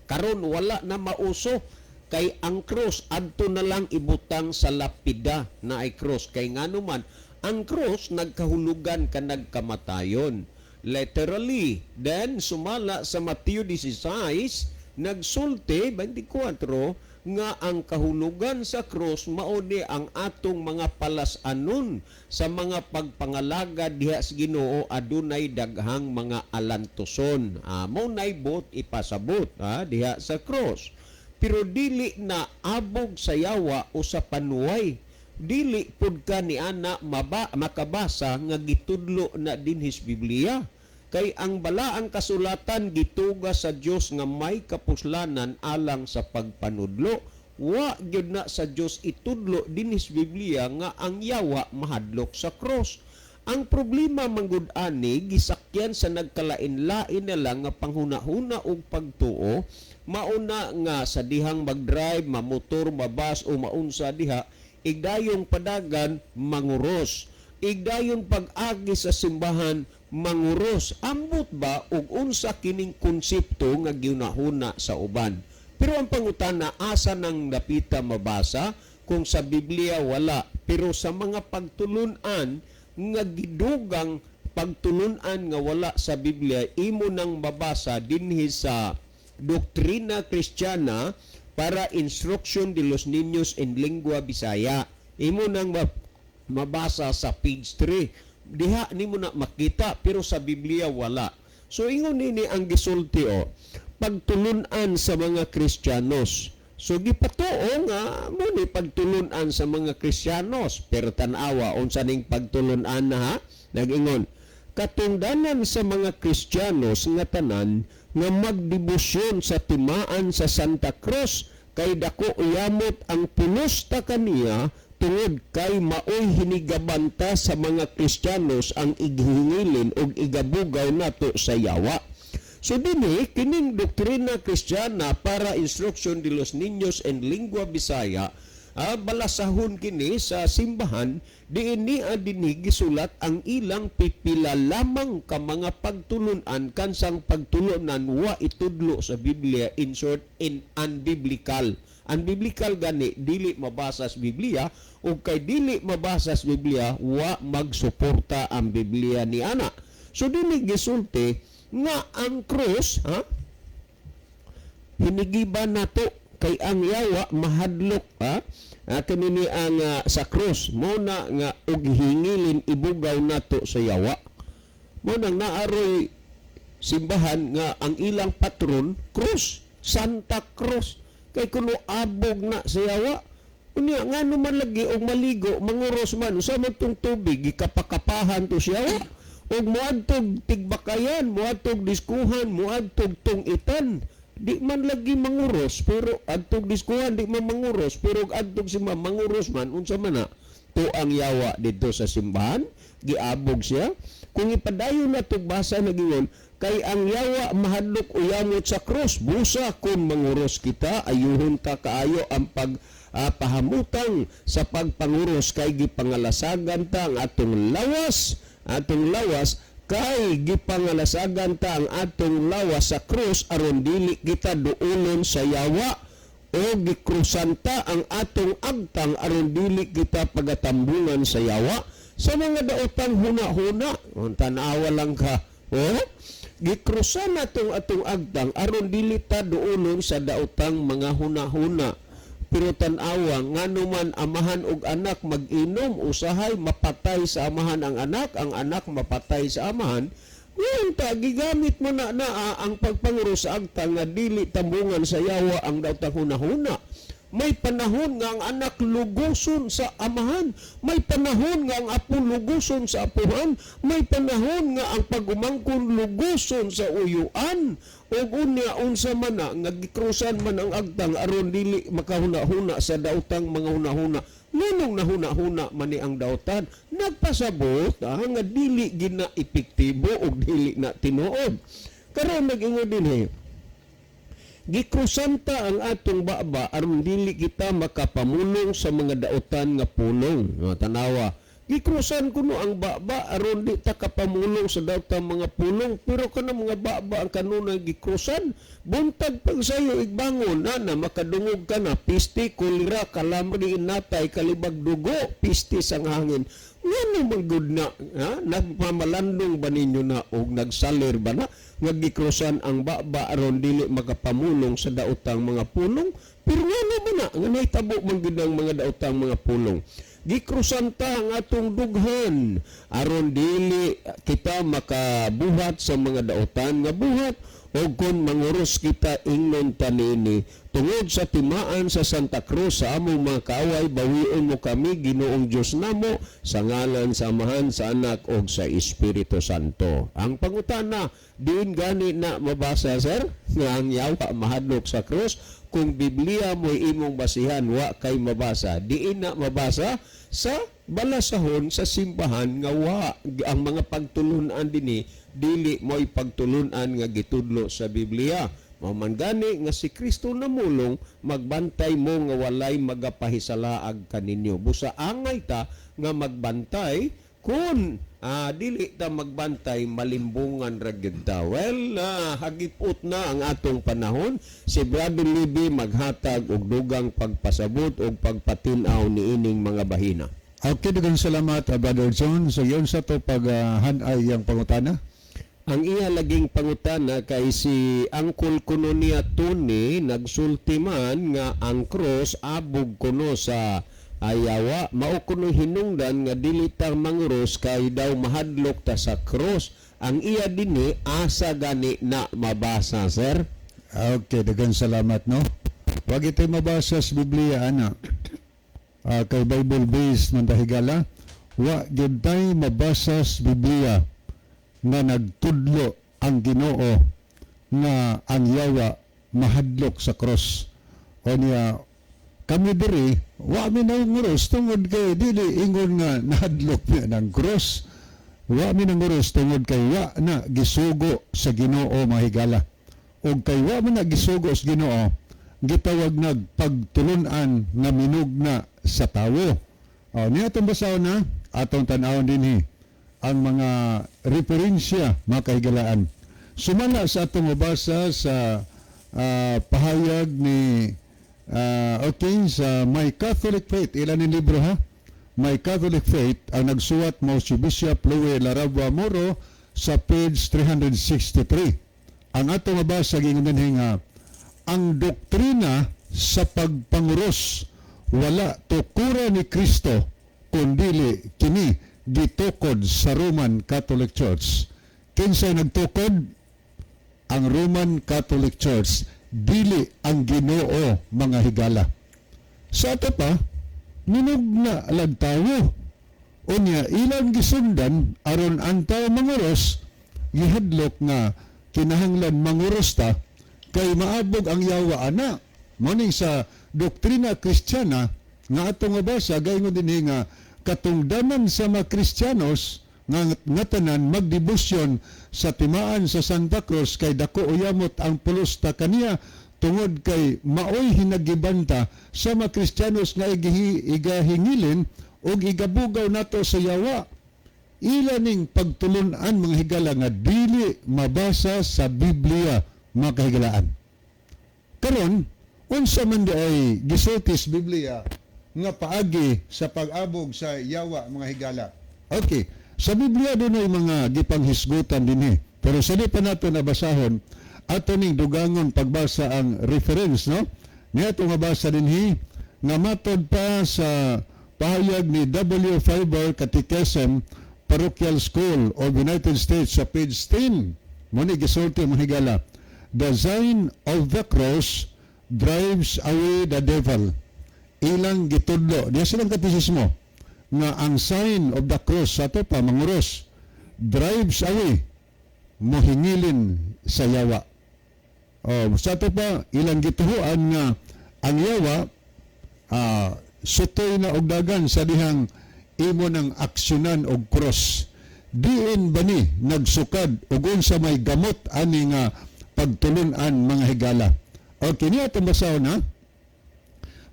Karon wala na mauso kay ang cross adto na lang ibutang sa lapida na ay cross kay nganuman ang cross nagkahulugan ka nagkamatayon literally. Then sumala sa Mateo 16 nagsulti 24 nga ang kahulugan sa cross mao ni ang atong mga palasanon sa mga pagpangalaga diha sa Ginoo adunay daghang mga alantoson. Mao nay bot ipasabot diha sa cross. Pero dili na abog sa yawa o sa panuway. Dili pud ka ni ana makabasa nga gitudlo na dinhis Biblia. Kay ang balaang kasulatan gituga sa Dios nga may kapuslanan alang sa pagpanudlo. Wa gyud na sa Dios itudlo dinhis Biblia nga ang yawa mahadlok sa cross. Ang problema manggud ani gisakyan sa nagkalain-lain na lang nga panghuna-huna og pagtuo, mauna nga sa dihang mag-drive, mamotor, mabas o maunsa diha, igdayong padagan manguros. Igdayon pag-agi sa simbahan manguros. Ambot ba og unsa kining konsepto nga ginahuna sa uban? Pero ang pangutana, asa nang dapita mabasa kung sa Biblia wala? Pero sa mga pagtulunan nga gidugang pagtulunan nga wala sa Biblia, imo nang mabasa dinhi sa Doktrina Kristiyana para Instruction de los Niños en Lengua Bisaya. Imo nang mabasa sa page 3. Diha nimo na makita pero sa Biblia wala. So ingon nini ang gisulti pagtulunan sa mga Kristiyanos. So gipatuo nga mo ni pagtulunan sa mga Kristiyanos pero tan-awa unsa ning pagtulunan na nag-ingon katungdanan sa mga Kristiyanos nga tanan nga magdebosyon sa timaan sa Santa Cruz kay dako yamot ang pulos ta kaniya tungod kay maoy hinigabanta sa mga Kristiyanos ang ighingilin o igabugaw nato sa yawa. So dinhi kining Doktrina Kristiyana para Instruction de los Niños en Lengua Bisaya, balasahon kini sa simbahan diini dinhi gisulat ang ilang pipila lamang ka mga pagtulunan kansang pagtulunan wa itudlo sa Biblia, in short in unbiblical. Unbiblical gani dili mabasa sa Biblia o kay dili mabasa sa Biblia wa magsuporta ang Biblia ni ana. So dili gisulti nga ang cross hinigiban nato kay ang yawa mahadlok kanini ang sa cross mo na nga og hingilin ibugaw nato sa yawa. Mo nang naaroy simbahan nga ang ilang patron cross, Santa Cruz. Kay kuno abog na sa yawa, unya nga naman lagi og maligo manguros man usa man tong tubig gikapakapahan to siya og moadtog tigbakayan, moadtog diskuhan, moadtog tungitan di man lagi manguros pero adtog diskuhan di man manguros pero adtog si manguros man unsa man na to ang yawa dito sa simbahan giabog siya kung ipadayon na tog basa na gingon kay ang yawa mahadlok uyamot sa krus busa kun manguros kita ayuhon ta kaayo ang pahamutang sa pagpanguros kay gipangalasagan ta ang atong lawas kay gipangalasagan ta ang atong lawas sa krus aron dili kita duolon sa yawa o gikrusan ta ang atong agtang aron dili kita pagatambungan sa yawa sa mga daotang huna-huna tanawa lang ka gikrusan natong atong agtang aron dili ta duolon sa daotang mga huna-huna pero tanawa nganuman amahan ug anak mag-inom usahay mapatay sa amahan ang anak mapatay sa amahan ngayon ta gigamit mo na ang pagpanguro sa agtang nga dili tambungan sa yawa ang daotang huna-huna. May panahon nga ang anak luguson sa amahan. May panahon nga ang apo luguson sa apuhan. May panahon nga ang pagumangkon luguson sa uyuan. O unya unsa man na nga gikrusan man ang agtang aron dili makahuna-huna sa daotang mga huna-huna. Ngunong nahuna-huna man ni ang daotan nagpasabot nga dili gina epektibo o dili na tinuod. Karon nag-ingon din gikrusan ta ang atong baba aron dili kita makapamulong sa mga daotan nga pulong. Tanawa, gikrusan kuno ang baba aron di ta kapamulong sa daotang mga pulong pero kana mga baba ang kanunay gikrusan buntag pag sayo igbangon na makadungog ka na piste kolera kalamri natay kalibag dugo piste sang hangin ngano magud na nagpamalandong ba ninyo na og nagsalir ba na nga gikrusan ang baba aron dili makapamulong sa daotang mga pulong pero ngano ba na nga nahitabo man gid ang mga daotang mga pulong gikrusan ta ang atong dughan aron dili kita makabuhat sa mga daotan nga buhat o kung manguros kita ingnon tanini tungod sa timaan sa Santa Cruz sa among mga kaaway bawion mo kami Ginoong Dios namo sa ngalan sa Amahan sa Anak ug sa Espiritu Santo. Ang pangutana diin gani na mabasa sir nga ang yawa mahadlok sa krus kung Biblia mo imong basihan wa kay mabasa diin na mabasa sa balasahon sa simbahan nga wa ang mga pagtulunan dinhi dili mo'y pagtulunan nga gitudlo sa Biblia. Maman gani nga si Kristo namulong magbantay mo nga walay magapahisalaag kaninyo. Busa angay ta nga magbantay kun dili ta magbantay malimbungan ra gyud ta. Well, hagipot na ang atong panahon. Si Brother Libby maghatag og dugang pagpasabot og pagpatin-aw niining mga bahina. Okay, daghang salamat Brother John. So yun sa to paghanay yang pangutana. Ang iya laging pangutana kay si Angkol kuno niya Tony nagsulti man nga ang cross abog kuno sa ayawa mao kuno hinungdan nga dili ta manguros kay daw mahadlok ta sa cross. Ang iya dinhi asa gani na mabasa sir? Okay, daghang salamat no. Wag ito'y mabasa sa Biblia ana. Kay Bible based man higala. Wa gyud tay mabasa sa Biblia nga nagtudlo ang Ginoo nga ang yawa mahadlok sa cross. O niya kami diri wa mi nanguros tungod kay dili ingon nga nahadlok niya ng cross. Wa mi nanguros tungod kay wa na gisugo sa Ginoo mahigala. Og kay wa man na gisugo sa Ginoo gitawag nagpagtulunan nga minugna sa tawo. O niya itong basaw na atong tan-awon dinhi ang mga referensya mga kahigalaan. Sumala sa atong mabasa sa pahayag ni sa My Catholic Faith, ilan yung libro ha? My Catholic Faith, ang nagsuwat mo si Bishop Louie Larabua Moro sa page 363. Ang atong mabasa gingon nga ang doktrina sa pagpanguros wala tukura ni Kristo kundili kini gitukod sa Roman Catholic Church. Kinsay nagtukod? Ang Roman Catholic Church, dili ang Ginoo mga higala. Sa ato pa, minog na lagtawo. Unya, ilang gisundan, aron ang tao manguros, gihadlok nga kinahanglan manguros ta, kay maabog ang yawa ana. Moning sa doktrina Kristiyana nga atong basa gayon din nga katungdanan sa mga Kristiyanos nga tanan magdebosyon sa timaan sa Santa Cruz kay dako uyamot ang pulos ta kaniya tungod kay maoy hinagibanta sa mga Kristiyanos nga igahingilin o igabugaw nato sa yawa. Ila ning pagtulunan mga higala nga dili mabasa sa Biblia mga kahigalaan. Karon, unsa man di ay gisultis Biblia nga paagi sa pag-abog sa yawa mga higala. Okay, sa Biblia doon ay mga gipanghisgutan dinhi. Pero sa di pa nato nabasahon, ato ning dugangon pagbasa ang reference, no? Niya ito mabasa dinhi nga matod pa sa pahayag ni W. Fiber Catechism Parochial School of United States sa page 10. Muna gisulti mga higala. The sign of the cross drives away the devil. Ilang gitudlo. Diya silang katisismo nga ang sign of the cross sa ito pa, manguros, drives away, mohingilin sa yawa. Sa ito pa, ilang gituhuan nga ang yawa, sutoy na og dagan sa dihang imo ng aksyonan og cross. Diin ba ni nagsukad ug unsa may gamot ani nga pagtulunan mga higala. Okay, niya itong basahon na.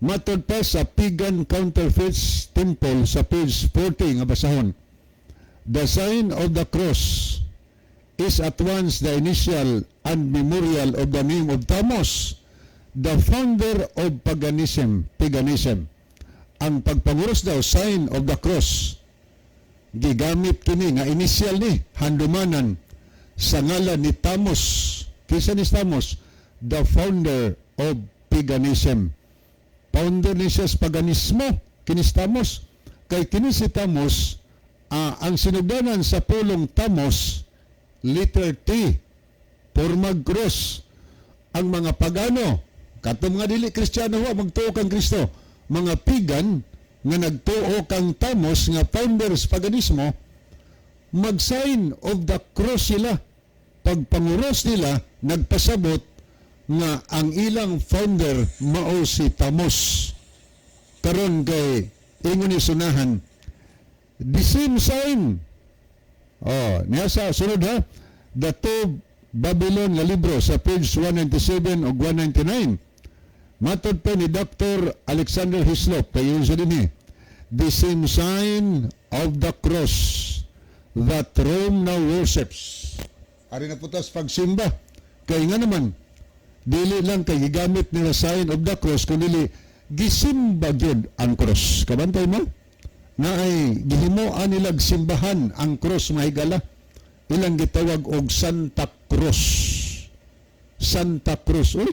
Matod pa sa Pagan Counterfeits Temple sa page 40 nga basahon. The sign of the cross is at once the initial and memorial of the name of Thamos, the founder of paganism. Ang pagpanguros daw, sign of the cross, gigamit kini nga initial ni handumanan sa ngalan ni Thamos. Kisa ni Thamos? The founder of paganism. Founder ni siya sa paganismo, kinis Thamos. Kay kinis si Thamos, ang sinugdanan sa pulong Thamos, letter T, pormag cross. Ang mga pagano, katong nga dili Kristiyano magtuo kang Kristo, mga pagan nga nagtuo kang Thamos nga founder sa paganismo, mag-sign of the cross sila. Pagpanguros nila, nagpasabot nga ang ilang founder mao si Thamos. Karon kay ingon ni sunahan, the same sign. Niya sa sunod ha, the two Babylon nga libro sa page 197 o 199. Matod pa ni Dr. Alexander Hislop, kayo sa din the same sign of the cross that Rome now worships. Ari na putas pagsimba. Kaya nga naman, dili lang kay gigamit nila sign of the cross, kundi gisimba gyud ang cross. Kabantay mo? Na ay gihimoan nilag simbahan ang cross mga higala. Ilang gitawag og Santa Cruz. Santa Cruz. Uy,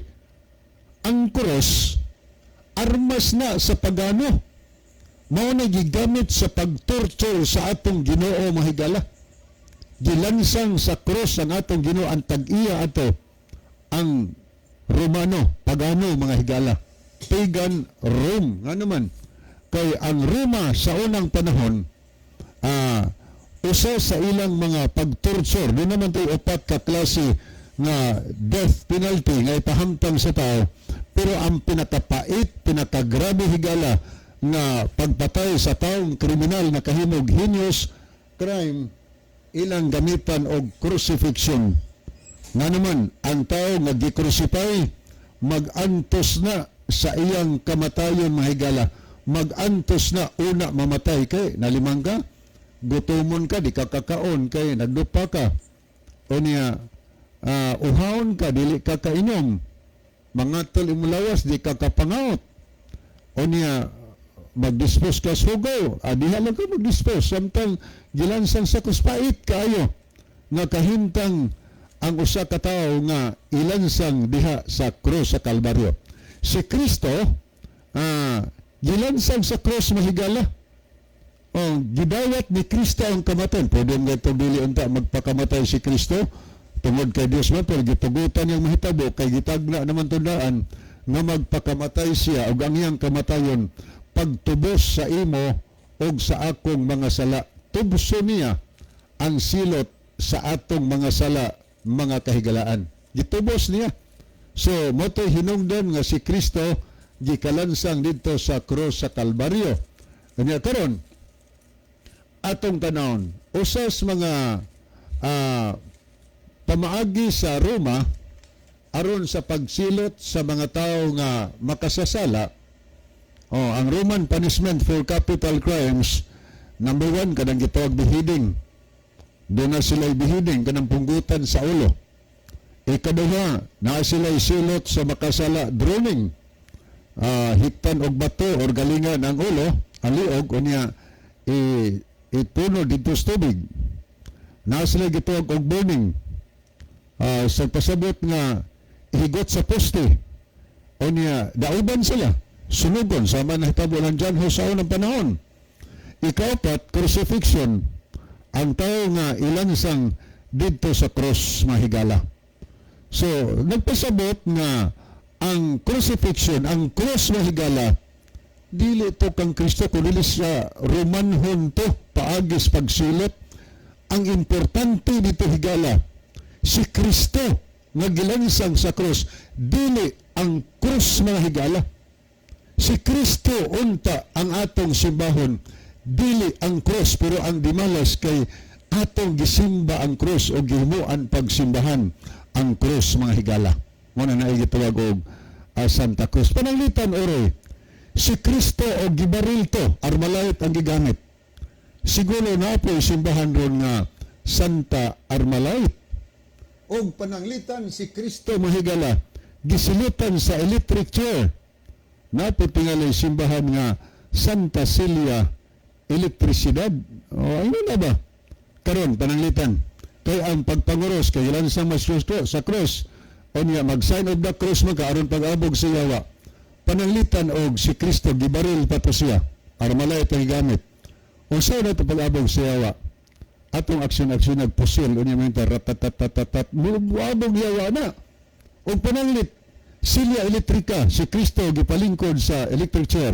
ang cross, armas na sa pagano. Mao na gigamit sa pagtorture sa atong Ginoo mga higala. Gilansang sa cross ang atong Ginoo, ang tag-iya ato ang Romano, pagano mga higala. Pagan Rome. Nga naman, kay ang Roma sa unang panahon, usa sa ilang mga pagtorture, di naman tayo upat ka klase nga death penalty nga ipahamtang sa tao, pero ang pinakapait, pinakagrabe higala na pagpatay sa taong kriminal na kahimog heinous crime, ilang gamitan og crucifixion. Nga naman, ang tao nga gi-crucify, mag-antos na sa iyang kamatayon mga higala. Mag-antos na una mamatay kay nalimang ka, gutumon ka, di ka kakaon kay nagdupa ka. O niya, uhawon ka, dili ka kainom. Mangatol imulawas, di ka kapangaot. O niya, mag-dispose ka sugaw. Diha lang ka mag-dispose. Samtang gilansang sa kuspait kaayo nga kahintang ang usa ka tawo nga ilansang diha sa krus sa Kalbaryo. Si Kristo, gilansang sa krus mahigala. Gidawat ni Kristo ang kamatayon. Pwede nga itong dili unta magpakamatay si Kristo. Tungod kay Diyos man, pero gitugutan niyang mahitabo, kay gitagna naman tundaan nga magpakamatay siya o ang iyang kamatayon pagtubos sa imo o sa akong mga sala. Tubso niya ang silot sa atong mga sala, mga kahigalaan. Gitubos niya. So moto hinungdan nga si Kristo gikalansang dito sa krus sa Kalbaryo. Kanya karon atong tanawon usas mga pamaagi sa Roma aron sa pagsilot sa mga tao nga makasasala. Ang Roman punishment for capital crimes, number 1, kanang gitawag beheading. Doon na sila beheading, kanang punggutan sa ulo. Ikaduha, na sila silot sa makasala, drowning. Hiktan og bato or galingan ang ulo, ang liog, o niya, ipuno dito sa tubig. Na sila gitawag og burning. Sa pasabot nga, ihigot sa poste, o niya, dauban sila, sunugon, sama na hitabo ng dyan sa unang panahon. Ikaapat, crucifixion, ang tao nga ilansang dito sa cross mahigala. So, nagpasabot nga ang crucifixion, ang cross mahigala, dili to kang Kristo, kundi sa Romanhon to, paagis pagsilot. Ang importante dito higala, si Kristo nga gilansang sa cross, dili ang cross mga higala. Si Kristo unta ang atong simbahon, dili ang cross, pero ang dimalas kay atong gisimba ang cross o gihimuan pagsimbahan ang cross mga higala. Muna na gitawag og Santa Cruz. Pananglitan oroy, si Kristo o gibaril to, Armalite ang gigamit. Siguro na po simbahan ron nga Santa Armalite. O pananglitan si Kristo mahigala, gisilutan sa electric chair. Naputingalay simbahan nga Santa Celia Elektrisidad. Ano na ba? Karon pananglitan. Kaya ang pagpanguros, kay ilan sa sa cross, o niya mag-sign of the cross magkaaron pag-abog sa yawa. Pananglitan og si Kristo, gibaril pa to siya. Armalite ang gamit. O saan na ito pag-abog sa yawa? Atong aksyon-aksyon nagpusil, o niya mga ratatatatat, abog yawa na. O pananglit, silya elektrika, si Kristo gipalingkod sa electric chair.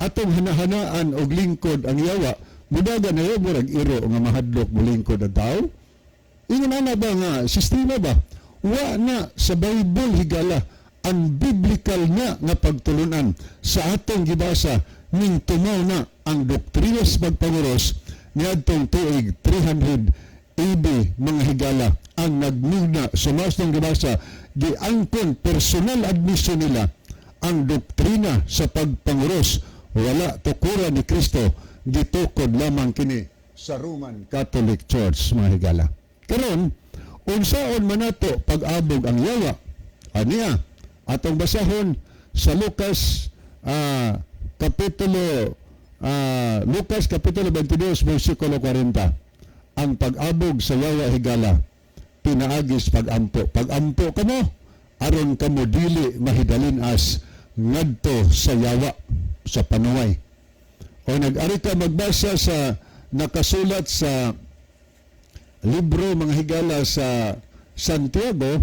Atong hanahanaan og lingkod ang yawa, mudaga na yung murag iro nga mahadlok mulingkod ang tao. Ingon na ba nga, sistema ba? Wa na sa Bible higala, ang biblical nga pagtulunan sa atong gibasa, ning tumaw na ang doktrinas pagpanguros niadtong tuig 300 AD mga higala ang nagmuna sa mastong gibasa giangkon personal admission nila ang doktrina sa pagpanguros wala tukura ni Kristo gitukod lamang kini sa Roman Catholic Church mga higala. Karon unsaon man nato pag-abog ang yawa aniya atong basahon sa Lucas Lucas Kapitulo 22, versikulo 40. Ang pag-abog sa yawa higala, pinaagis pag-ampo. Pag-ampo ka mo, aron ka mo dili mahidalinas ngadto sa yawa, sa panuway. O nag-ari ka magbasa sa nakasulat sa libro mga higala sa Santiago,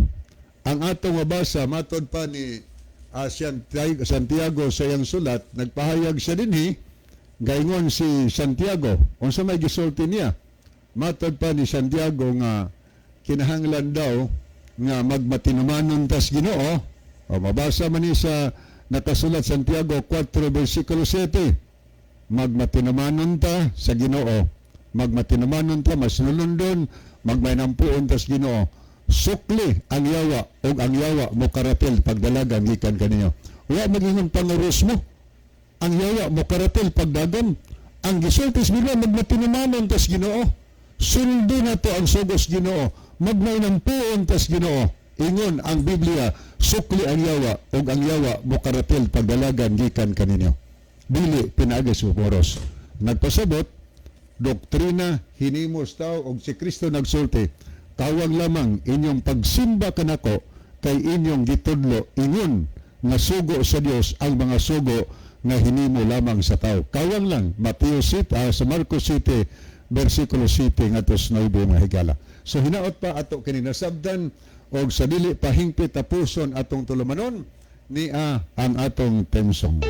ang atong mabasa, matod pa ni Santiago sa iyang sulat, nagpahayag siya dinhi, gaingon si Santiago, unsa may gisulti niya, matod pa ni Santiago nga kinahanglan daw nga magmatinumanon tas Ginoo. O mabasa man ni sa nakasulat Santiago 4 versikulo 7, magmatinumanon ta sa Ginoo, magmatinumanon ta masunulundon, magmaynampuon tas Ginoo. Sukli ang yawa o ang yawa mo karatil pagdalagan gikan kaniyo. Wa maging panguros mo. Ang yawa mo karatil pagdagan. Ang gisultis nila magmatinumanon tas Ginoo. Sundo na to ang sugos Ginoo. Magmaynampuon tas Ginoo. Ingon ang Biblia, sukli ang yawa o ang yawa mo karatil pagdalagan gikan kaninyo. Dili pinaagis mo poros. Nagpasabot, doktrina hinimos tao og si Kristo nagsulti. Tawag lamang inyong pagsimba kanako kay inyong gitudlo ingon nga sugo sa Dios ang mga sugo nga hinimo lamang sa tao. Kawang lang Mateo 7 sa Marcos 7 versikulo 7 ngadto sa 9 mga higala. So hinaot pa ato kini nasabdan og sa dili pahingpit tapuson atong tulumanon ni ang atong pensong.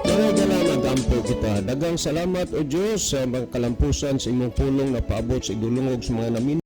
Dalang ampo kita. Dagang salamat o Diyos sa mga kalampusan sa imong pulong na paabot sa idulungog sa mga namin